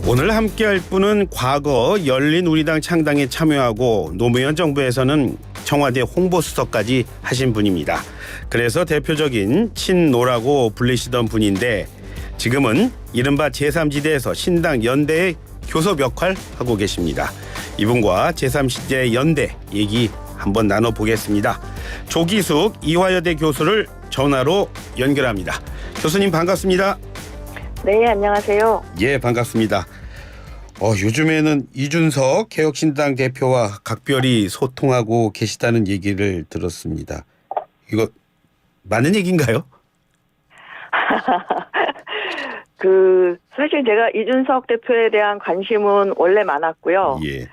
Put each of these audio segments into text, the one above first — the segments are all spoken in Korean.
오늘 함께할 분은 과거 열린우리당 창당에 참여하고 노무현 정부에서는 청와대 홍보수석까지 하신 분입니다. 그래서 대표적인 친노라고 불리시던 분인데 지금은 이른바 제3지대에서 신당 연대의 교섭 역할 하고 계십니다. 이분과 제3지대 연대 얘기 한번 나눠보겠습니다. 조기숙 이화여대 교수를 전화로 연결합니다. 교수님 반갑습니다. 네, 안녕하세요. 예, 반갑습니다. 요즘에는 이준석 개혁신당 대표와 각별히 소통하고 계시다는 얘기를 들었습니다. 이거 맞는 얘기인가요? 사실 제가 이준석 대표에 대한 관심은 원래 많았고요. 예.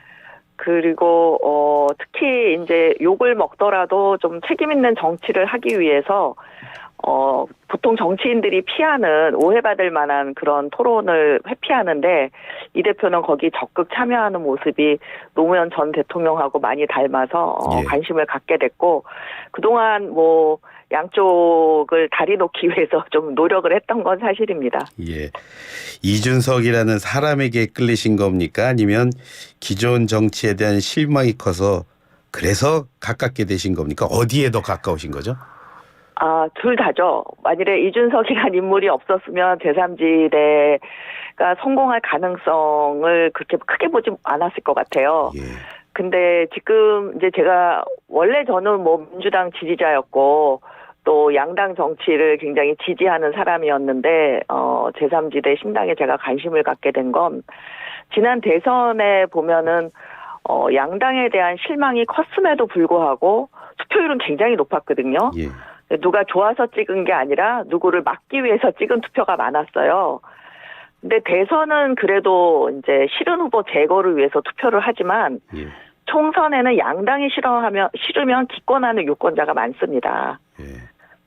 그리고 특히 이제 욕을 먹더라도 좀 책임 있는 정치를 하기 위해서 보통 정치인들이 피하는 오해받을 만한 그런 토론을 회피하는데 이 대표는 거기 적극 참여하는 모습이 노무현 전 대통령하고 많이 닮아서 예. 관심을 갖게 됐고 그동안 뭐 양쪽을 다리 놓기 위해서 좀 노력을 했던 건 사실입니다. 예. 이준석이라는 사람에게 끌리신 겁니까? 아니면 기존 정치에 대한 실망이 커서 그래서 가깝게 되신 겁니까? 어디에 더 가까우신 거죠? 둘 다죠. 만일에 이준석이라는 인물이 없었으면 제3지대가 성공할 가능성을 그렇게 크게 보지 않았을 것 같아요. 예. 근데 지금 이제 제가 원래 저는 뭐 민주당 지지자였고 또 양당 정치를 굉장히 지지하는 사람이었는데 제3지대 신당에 제가 관심을 갖게 된 건 지난 대선에 보면은 양당에 대한 실망이 컸음에도 불구하고 투표율은 굉장히 높았거든요. 예. 누가 좋아서 찍은 게 아니라 누구를 막기 위해서 찍은 투표가 많았어요. 근데 대선은 그래도 이제 싫은 후보 제거를 위해서 투표를 하지만 예. 총선에는 양당이 싫으면 기권하는 유권자가 많습니다. 예.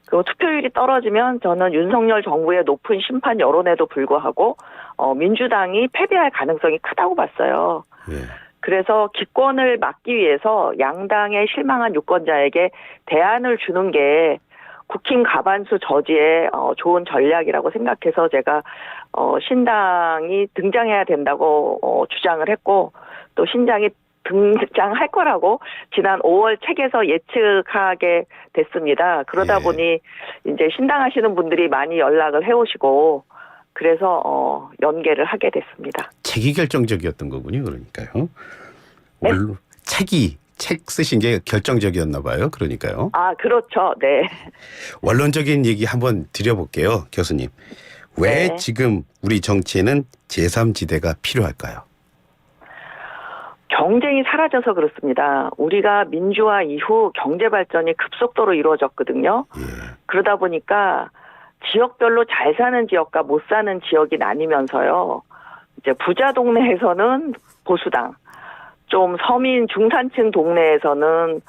그리고 투표율이 떨어지면 저는 윤석열 정부의 높은 심판 여론에도 불구하고 민주당이 패배할 가능성이 크다고 봤어요. 예. 그래서 기권을 막기 위해서 양당에 실망한 유권자에게 대안을 주는 게 국힘 가반수 저지의 좋은 전략이라고 생각해서 제가 신당이 등장해야 된다고 주장을 했고 또 신당이 등장할 거라고 지난 5월 책에서 예측하게 됐습니다. 그러다 예. 보니 이제 신당 하시는 분들이 많이 연락을 해오시고 그래서 연계를 하게 됐습니다. 책이 결정적이었던 거군요. 그러니까요. 네? 책 쓰신 게 결정적이었나 봐요. 그러니까요. 그렇죠. 네. 원론적인 얘기 한번 드려볼게요. 교수님. 왜 네. 지금 우리 정치에는 제3지대가 필요할까요? 경쟁이 사라져서 그렇습니다. 우리가 민주화 이후 경제 발전이 급속도로 이루어졌거든요. 예. 그러다 보니까 지역별로 잘 사는 지역과 못 사는 지역이 나뉘면서요. 이제 부자 동네에서는 보수당, 좀 서민 중산층 동네에서는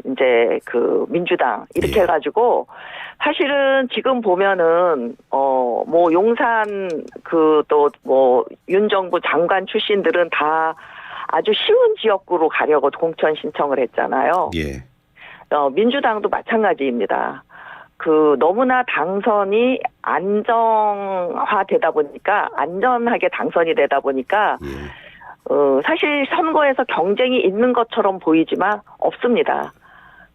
이제 그 민주당 이렇게 예. 해가지고 사실은 지금 보면은 뭐 용산 또 뭐 윤 정부 장관 출신들은 다 아주 쉬운 지역구로 가려고 공천 신청을 했잖아요. 예. 민주당도 마찬가지입니다. 너무나 당선이 안정화되다 보니까 안전하게 당선이 되다 보니까 예. 사실 선거에서 경쟁이 있는 것처럼 보이지만 없습니다.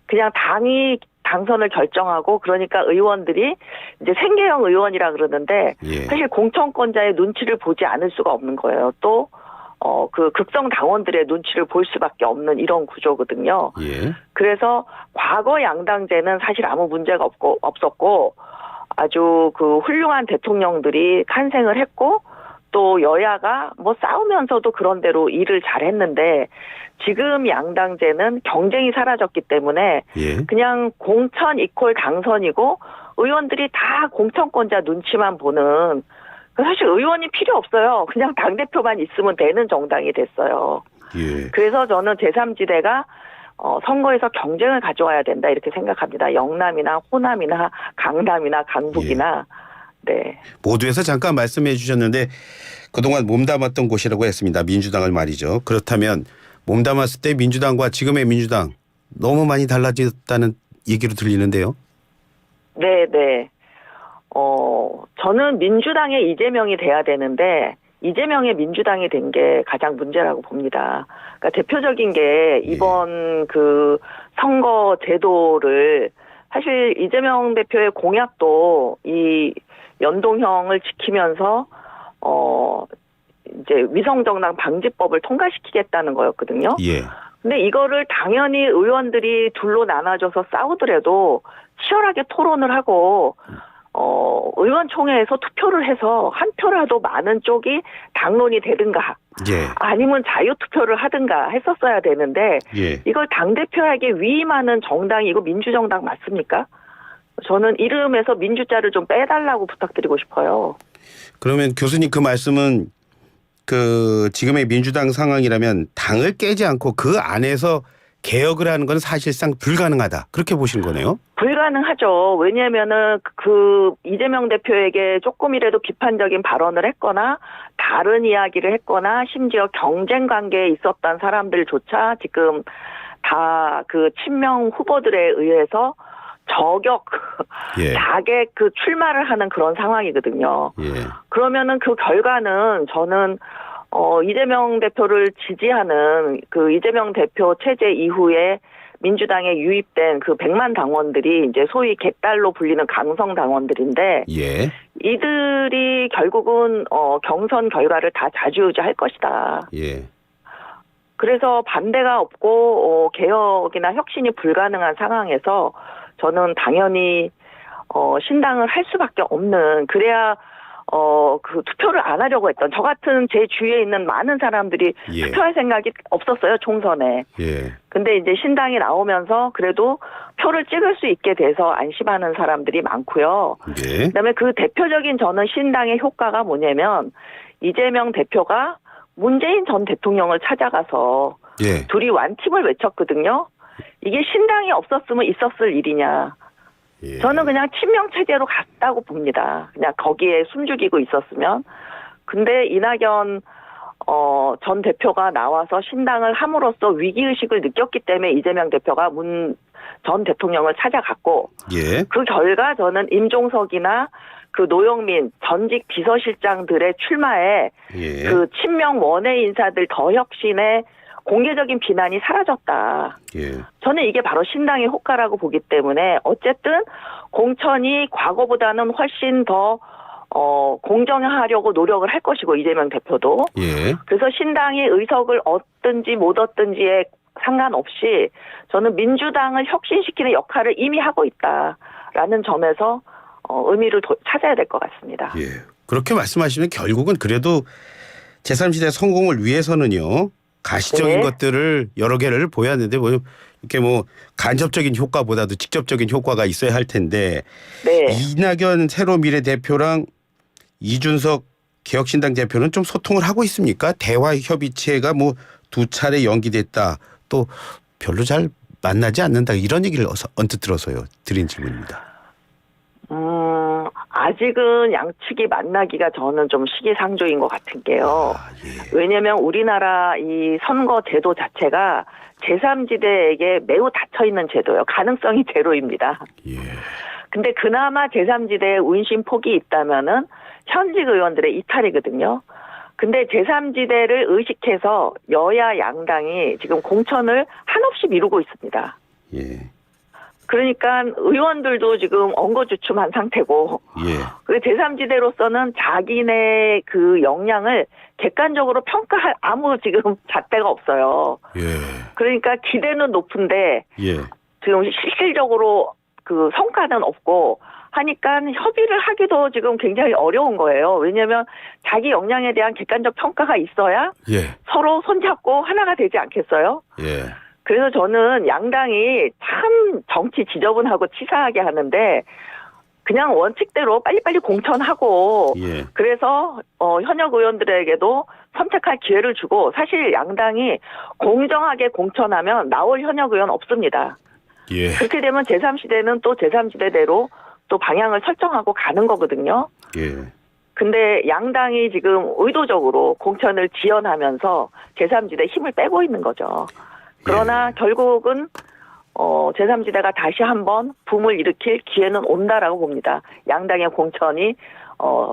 그냥 당이 당선을 결정하고 그러니까 의원들이 이제 생계형 의원이라 그러는데 예. 사실 공천권자의 눈치를 보지 않을 수가 없는 거예요. 또 극성 당원들의 눈치를 볼 수밖에 없는 이런 구조거든요. 예. 그래서 과거 양당제는 사실 아무 문제가 없었고 아주 훌륭한 대통령들이 탄생을 했고 또 여야가 뭐 싸우면서도 그런 대로 일을 잘했는데 지금 양당제는 경쟁이 사라졌기 때문에 예. 그냥 공천 이퀄 당선이고 의원들이 다 공천권자 눈치만 보는 사실 의원이 필요 없어요. 그냥 당대표만 있으면 되는 정당이 됐어요. 예. 그래서 저는 제3지대가 선거에서 경쟁을 가져와야 된다 이렇게 생각합니다. 영남이나 호남이나 강남이나 강북이나 네. 모두에서 잠깐 말씀해 주셨는데 그동안 몸담았던 곳이라고 했습니다. 민주당을 말이죠. 그렇다면 몸담았을 때 민주당과 지금의 민주당 너무 많이 달라졌다는 얘기로 들리는데요. 네. 저는 민주당의 이재명이 돼야 되는데 이재명의 민주당이 된 게 가장 문제라고 봅니다. 그러니까 대표적인 게 이번 그 선거 제도를 사실 이재명 대표의 공약도 이 연동형을 지키면서 이제 위성정당 방지법을 통과시키겠다는 거였거든요. 예. 근데 이거를 당연히 의원들이 둘로 나눠져서 싸우더라도 치열하게 토론을 하고 의원총회에서 투표를 해서 한 표라도 많은 쪽이 당론이 되든가 예. 아니면 자유투표를 하든가 했었어야 되는데 예. 이걸 당대표에게 위임하는 정당이 이거 민주정당 맞습니까? 저는 이름에서 민주자를 좀 빼달라고 부탁드리고 싶어요. 그러면 교수님 그 말씀은 그 지금의 민주당 상황이라면 당을 깨지 않고 그 안에서 개혁을 하는 건 사실상 불가능하다. 그렇게 보시는 거네요. 불가능하죠. 왜냐하면은 그 이재명 대표에게 조금이라도 비판적인 발언을 했거나 다른 이야기를 했거나 심지어 경쟁 관계에 있었던 사람들조차 지금 다 그 친명 후보들에 의해서 저격, 예. 자객 그 출마를 하는 그런 상황이거든요. 예. 그러면은 그 결과는 저는 이재명 대표를 지지하는 그 이재명 대표 체제 이후에 민주당에 유입된 그 100만 당원들이 이제 소위 객달로 불리는 강성 당원들인데 예. 이들이 결국은 경선 결과를 다 좌지우지할 것이다. 예. 그래서 반대가 없고 개혁이나 혁신이 불가능한 상황에서 저는 당연히 신당을 할 수밖에 없는 그래야 그 투표를 안 하려고 했던 저 같은 제 주위에 있는 많은 사람들이 예. 투표할 생각이 없었어요 총선에. 예. 근데 이제 신당이 나오면서 그래도 표를 찍을 수 있게 돼서 안심하는 사람들이 많고요. 예. 그다음에 그 대표적인 저는 신당의 효과가 뭐냐면 이재명 대표가 문재인 전 대통령을 찾아가서 예. 둘이 완팀을 외쳤거든요. 이게 신당이 없었으면 있었을 일이냐. 예. 저는 그냥 친명 체제로 갔다고 봅니다. 그냥 거기에 숨죽이고 있었으면. 근데 이낙연 전 대표가 나와서 신당을 함으로써 위기의식을 느꼈기 때문에 이재명 대표가 문 전 대통령을 찾아갔고 예. 그 결과 저는 임종석이나 그 노영민 전직 비서실장들의 출마에 예. 그 친명 원외 인사들 더 혁신의 공개적인 비난이 사라졌다. 예. 저는 이게 바로 신당의 효과라고 보기 때문에 어쨌든 공천이 과거보다는 훨씬 더 공정하려고 노력을 할 것이고 이재명 대표도. 예. 그래서 신당이 의석을 얻든지 못 얻든지에 상관없이 저는 민주당을 혁신시키는 역할을 이미 하고 있다라는 점에서 의미를 찾아야 될 것 같습니다. 예. 그렇게 말씀하시면 결국은 그래도 제3시대 성공을 위해서는요. 가시적인 네. 것들을 여러 개를 보여야 하는데 뭐 이렇게 뭐 간접적인 효과보다도 직접적인 효과가 있어야 할 텐데 네. 이낙연 새로미래 대표랑 이준석 개혁신당 대표는 좀 소통을 하고 있습니까? 대화 협의체가 뭐 2차례 연기됐다. 또 별로 잘 만나지 않는다. 이런 얘기를 언뜻 들어서요. 드린 질문입니다. 아직은 양측이 만나기가 저는 좀 시기상조인 것 같은 게요. 예. 왜냐하면 우리나라 이 선거 제도 자체가 제3지대에게 매우 닫혀있는 제도예요. 가능성이 제로입니다. 예. 근데 그나마 제3지대에 운신폭이 있다면은 현직 의원들의 이탈이거든요. 근데 제3지대를 의식해서 여야 양당이 지금 공천을 한없이 미루고 있습니다. 예. 그러니까 의원들도 지금 엉거주춤한 상태고, 예. 제3지대로서는 자기네 그 역량을 객관적으로 평가할 아무 지금 잣대가 없어요. 예. 그러니까 기대는 높은데 예. 지금 실질적으로 그 성과는 없고 하니까 협의를 하기도 지금 굉장히 어려운 거예요. 왜냐하면 자기 역량에 대한 객관적 평가가 있어야 예. 서로 손잡고 하나가 되지 않겠어요? 예. 그래서 저는 양당이 참 정치 지저분하고 치사하게 하는데 그냥 원칙대로 빨리빨리 공천하고 예. 그래서 현역 의원들에게도 선택할 기회를 주고 사실 양당이 공정하게 공천하면 나올 현역 의원 없습니다. 예. 그렇게 되면 제3시대는 또 제3시대대로 또 방향을 설정하고 가는 거거든요. 예. 근데 양당이 지금 의도적으로 공천을 지연하면서 제3지대 힘을 빼고 있는 거죠. 그러나 결국은 제3지대가 다시 한번 붐을 일으킬 기회는 온다라고 봅니다. 양당의 공천이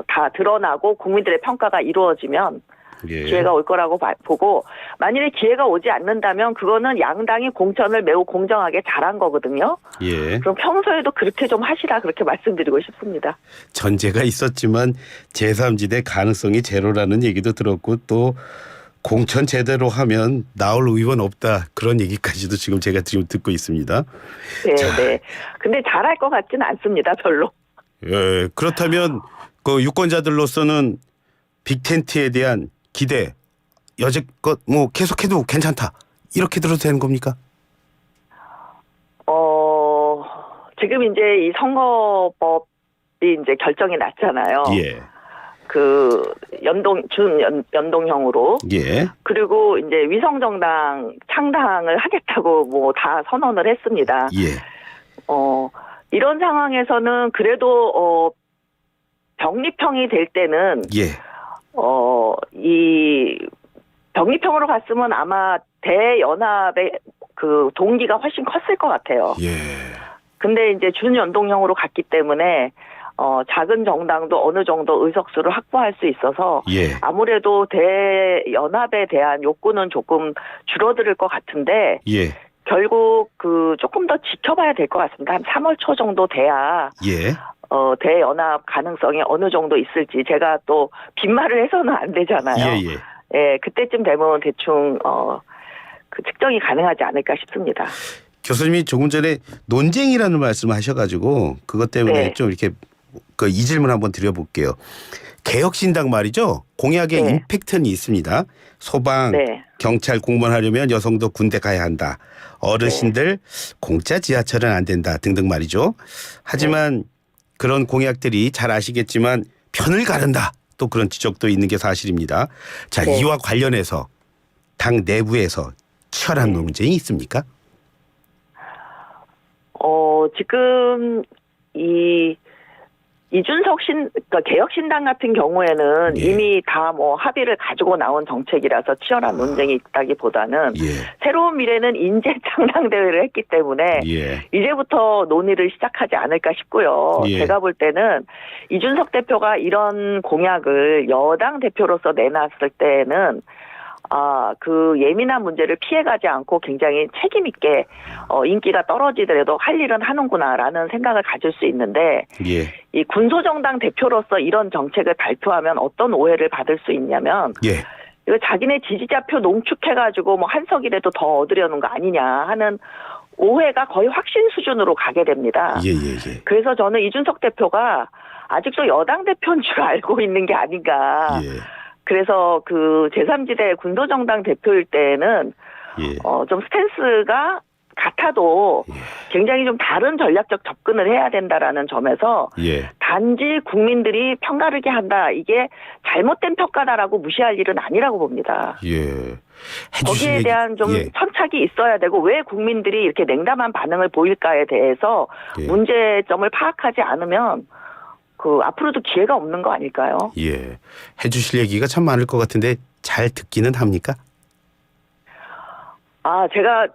다 드러나고 국민들의 평가가 이루어지면 예. 기회가 올 거라고 보고, 만일에 기회가 오지 않는다면 그거는 양당이 공천을 매우 공정하게 잘한 거거든요. 예. 그럼 평소에도 그렇게 좀 하시라, 그렇게 말씀드리고 싶습니다. 전제가 있었지만 제3지대 가능성이 제로라는 얘기도 들었고 또 공천 제대로 하면 나올 의원 없다 그런 얘기까지도 지금 제가 지금 듣고 있습니다. 네, 자. 네. 근데 잘할 것 같지는 않습니다, 별로. 예, 그렇다면 그 유권자들로서는 빅텐트에 대한 기대 여지껏 뭐 계속해도 괜찮다 이렇게 들어도 되는 겁니까? 지금 이제 이 선거법이 이제 결정이 났잖아요. 예, 그 연동형으로. 예, 그리고 이제 위성정당 창당을 하겠다고 뭐 다 선언을 했습니다. 예, 이런 상황에서는 그래도 병립형이 될 때는 예, 이 병립형으로 갔으면 아마 대연합의 그 동기가 훨씬 컸을 것 같아요. 예, 근데 이제 준연동형으로 갔기 때문에 작은 정당도 어느 정도 의석수를 확보할 수 있어서 예, 아무래도 대연합에 대한 욕구는 조금 줄어들 것 같은데 예, 결국 그 조금 더 지켜봐야 될 것 같습니다. 한 3월 초 정도 돼야 예, 대연합 가능성이 어느 정도 있을지, 제가 또 빈말을 해서는 안 되잖아요. 예, 예. 예, 그때쯤 되면 대충 그 측정이 가능하지 않을까 싶습니다. 교수님이 조금 전에 논쟁이라는 말씀을 하셔가지고 그것 때문에 네. 좀 이렇게 이 질문 한번 드려볼게요. 개혁신당 말이죠. 공약에 네. 임팩트는 있습니다. 소방, 네. 경찰 공무원 하려면 여성도 군대 가야 한다. 어르신들 공짜 지하철은 안 된다 등등 말이죠. 하지만 그런 공약들이 잘 아시겠지만 편을 가른다. 또 그런 지적도 있는 게 사실입니다. 자, 네. 이와 관련해서 당 내부에서 치열한 논쟁이 있습니까? 지금 이준석 그러니까 개혁신당 같은 경우에는 예. 이미 다 뭐 합의를 가지고 나온 정책이라서 치열한 논쟁이 있다기보다는 예, 새로운 미래는 인재 창당 대회를 했기 때문에 예, 이제부터 논의를 시작하지 않을까 싶고요. 예. 제가 볼 때는 이준석 대표가 이런 공약을 여당 대표로서 내놨을 때는 그 예민한 문제를 피해가지 않고 굉장히 책임 있게 인기가 떨어지더라도 할 일은 하는구나라는 생각을 가질 수 있는데, 예, 이 군소정당 대표로서 이런 정책을 발표하면 어떤 오해를 받을 수 있냐면, 예, 이거 자기네 지지자표 농축해가지고 뭐 한 석이라도 더 얻으려는 거 아니냐 하는 오해가 거의 확신 수준으로 가게 됩니다. 예, 예, 예. 그래서 저는 이준석 대표가 아직도 여당 대표인 줄 알고 있는 게 아닌가. 예, 그래서 그 제3지대 군소정당 대표일 때는 예. 좀 스탠스가 같아도 굉장히 좀 다른 전략적 접근을 해야 된다라는 점에서 예. 단지 국민들이 편가르게 한다, 이게 잘못된 평가다라고 무시할 일은 아니라고 봅니다. 예. 거기에 대한 좀 예. 선착이 있어야 되고, 왜 국민들이 이렇게 냉담한 반응을 보일까에 대해서 예. 문제점을 파악하지 않으면 앞으로도 기회가 없는 거 아닐까요? 예. 해주실 얘기가 참 많을 것 같은데 잘 듣기는 합니까? 제가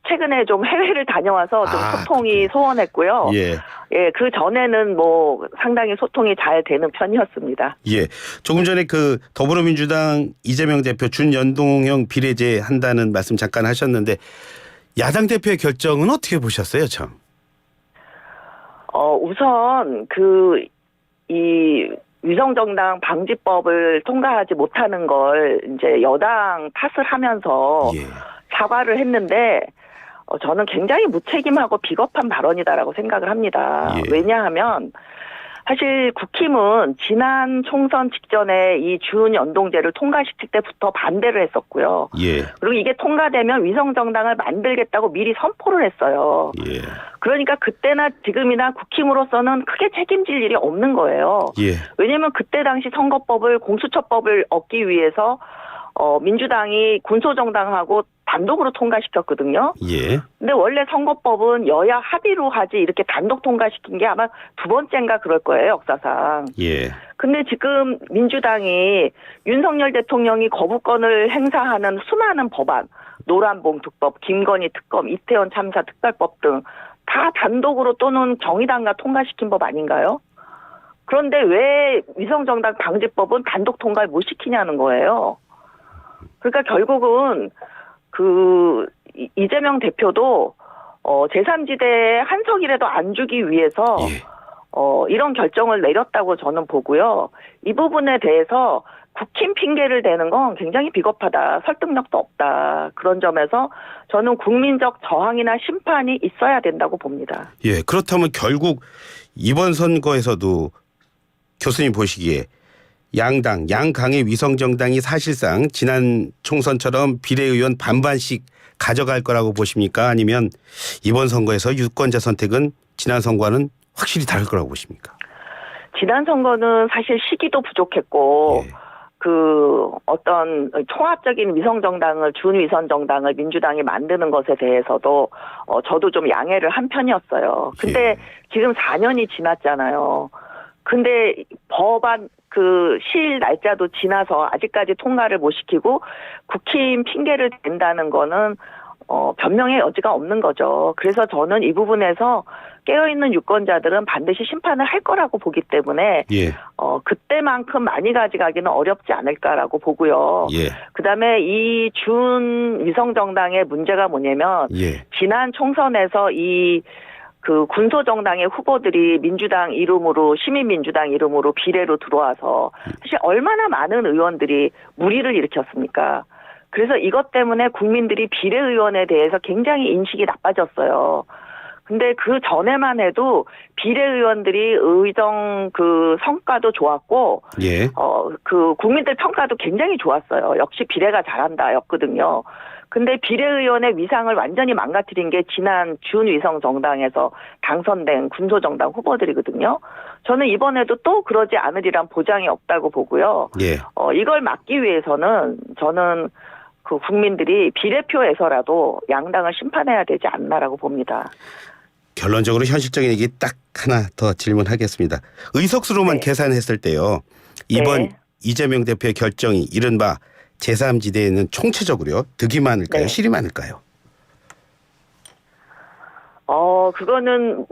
최근에 좀 해외를 다녀와서 좀 소통이 그렇군요. 소원했고요. 예. 예, 그 전에는 뭐 상당히 소통이 잘 되는 편이었습니다. 예. 조금 전에 그 더불어민주당 이재명 대표 준연동형 비례제 한다는 말씀 잠깐 하셨는데 야당 대표의 결정은 어떻게 보셨어요, 참? 우선 이 위성정당 방지법을 통과하지 못하는 걸 이제 여당 탓을 하면서 예. 사과를 했는데, 저는 굉장히 무책임하고 비겁한 발언이다라고 생각을 합니다. 예. 왜냐하면 사실 국힘은 지난 총선 직전에 이 준연동제를 통과시킬 때부터 반대를 했었고요. 예. 그리고 이게 통과되면 위성정당을 만들겠다고 미리 선포를 했어요. 예. 그러니까 그때나 지금이나 국힘으로서는 크게 책임질 일이 없는 거예요. 예. 왜냐하면 그때 당시 선거법을, 공수처법을 얻기 위해서 민주당이 군소정당하고 단독으로 통과시켰거든요. 예. 근데 원래 선거법은 여야 합의로 하지 이렇게 단독 통과시킨 게 아마 두 번째인가 그럴 거예요, 역사상. 예. 근데 지금 민주당이 윤석열 대통령이 거부권을 행사하는 수많은 법안, 노란봉 특법, 김건희 특검, 이태원 참사 특별법 등 다 단독으로 또는 정의당과 통과시킨 법 아닌가요? 그런데 왜 위성정당 방지법은 단독 통과를 못 시키냐는 거예요. 그러니까 결국은 이재명 대표도 제3지대에 한 석이라도 안 주기 위해서 예. 이런 결정을 내렸다고 저는 보고요. 이 부분에 대해서 국힘 핑계를 대는 건 굉장히 비겁하다. 설득력도 없다. 그런 점에서 저는 국민적 저항이나 심판이 있어야 된다고 봅니다. 예. 그렇다면 결국 이번 선거에서도 교수님 보시기에 양당, 양강의 위성정당이 사실상 지난 총선처럼 비례의원 반반씩 가져갈 거라고 보십니까? 아니면 이번 선거에서 유권자 선택은 지난 선거와는 확실히 다를 거라고 보십니까? 지난 선거는 사실 시기도 부족했고 예. 어떤 통합적인 위성정당을 준위성정당을 민주당이 만드는 것에 대해서도 저도 좀 양해를 한 편이었어요. 근데 예. 지금 4년이 지났잖아요. 근데 법안 시일 날짜도 지나서 아직까지 통과를 못 시키고 국힘 핑계를 댄다는 거는 변명의 여지가 없는 거죠. 그래서 저는 이 부분에서 깨어있는 유권자들은 반드시 심판을 할 거라고 보기 때문에 예. 그때만큼 많이 가져가기는 어렵지 않을까라고 보고요. 예. 그다음에 이 준위성정당의 문제가 뭐냐면 예. 지난 총선에서 군소정당의 후보들이 민주당 이름으로 시민민주당 이름으로 비례로 들어와서 사실 얼마나 많은 의원들이 물의를 일으켰습니까? 그래서 이것 때문에 국민들이 비례의원에 대해서 굉장히 인식이 나빠졌어요. 근데 그 전에만 해도 비례의원들이 의정 성과도 좋았고, 예. 국민들 평가도 굉장히 좋았어요. 역시 비례가 잘한다였거든요. 근데 비례의원의 위상을 완전히 망가뜨린 게 지난 준위성 정당에서 당선된 군소정당 후보들이거든요. 저는 이번에도 또 그러지 않으리란 보장이 없다고 보고요. 예. 이걸 막기 위해서는 저는 국민들이 비례표에서라도 양당을 심판해야 되지 않나라고 봅니다. 결론적으로 현실적인 얘기 딱 하나 더 질문하겠습니다. 의석수로만 네. 계산했을 때요. 이번 네. 이재명 대표의 결정이 이른바 제3지대에는 총체적으로요. 득이 많을까요? 네. 실이 많을까요? 그거는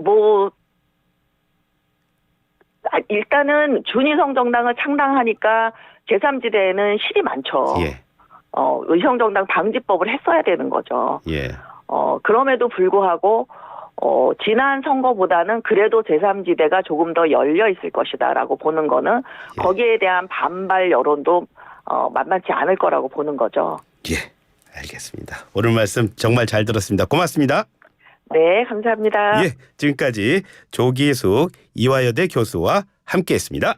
일단은 준위성 정당을 창당하니까 제3지대에는 실이 많죠. 예. 위성정당 방지법을 했어야 되는 거죠. 예. 그럼에도 불구하고 지난 선거보다는 그래도 제3지대가 조금 더 열려 있을 것이다라고 보는 거는 예. 거기에 대한 반발 여론도 만만치 않을 거라고 보는 거죠. 예. 알겠습니다. 오늘 말씀 정말 잘 들었습니다. 고맙습니다. 네, 감사합니다. 예. 지금까지 조기숙 이화여대 교수와 함께했습니다.